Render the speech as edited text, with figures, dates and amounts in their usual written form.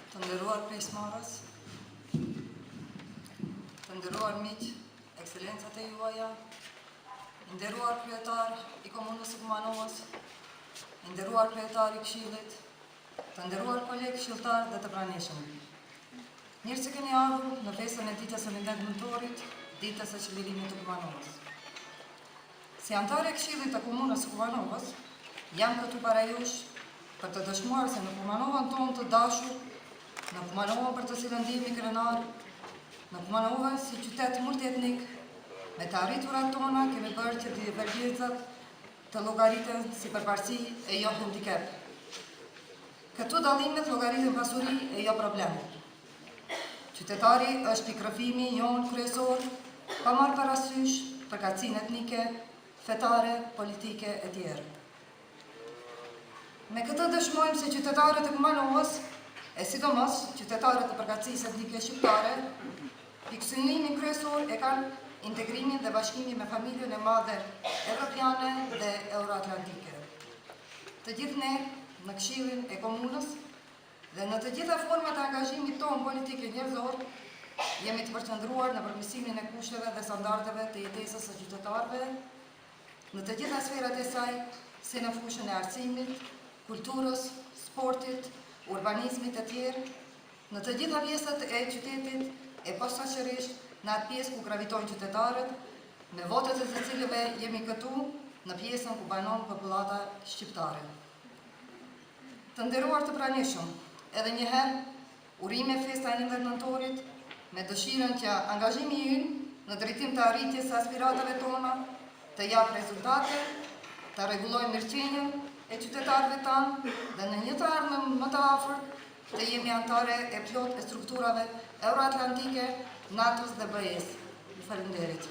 Të nderuar pjesëmarrës, të nderuar miq, ekscelencat e juaja, i nderuar kryetar i Komunës së Kumanovës, i nderuar kryetar i Këshillit, të nderuar kolegë këshilltar dhe të pranishëm. Mirë se keni ardhur në festën e ditës së 19 nëntorit, ditës së qëllirimit të Kumanovës. Si anëtare e Këshillit të Komunës së Kumanovës, jam këtu para jush për të dëshmuar se në Kumanovën tonë të dashur, në Kumanovën për të cilën ndihemi krenar, në Kumanovën si qytet multietnik, me të arriturat tona kemi bërë që divergjencat të llogariten si përparësi e jo handicap. Këtu dallimet llogariten pasuri e jo problem. Qytetari është pikërrëfimi jonë kryesor, pa marrë parasysh përkatësinë etnike, fetare, politike e tjerë. Me këtë dëshmojmë se qytetarët e Kumanovës, e sidomos qytetarët e përkatësisë etnike shqiptare, pikësynimin kryesor e kanë integrimin dhe bashkimin me familjen e madhe evropiane dhe euroatlantike. Të gjithë ne në Këshillin e Komunës dhe në të gjitha format e angazhimit tonë politik e njerëzor, jemi të përqendruar në përmirësimin e kushteve dhe standardeve të jetesës së qytetarëve, në të gjitha sferat e saj, si në fushën e arsimit, kulturës, sportit, urbanizmit e tjerë, në të gjitha pjesët e qytetit e posaçërisht në atë pjesë ku gravitojnë qytetarët, me votet e të cilëve jemi këtu në pjesën ku banon popullata shqiptare. Të nderuar të pranishëm, edhe njëherë, urime festa e 19 nëntorit, me dëshirën që angazhimi ynë në drejtim të arritjes së aspiratave tona të jap rezultate, të rregullojë mirëqenien e qytetarëve tanë dhe në një të ardhmen më të afërt të jemi anëtare e plot e strukturave euroatlantike, NATO-s dhe BE-s. Faleminderit.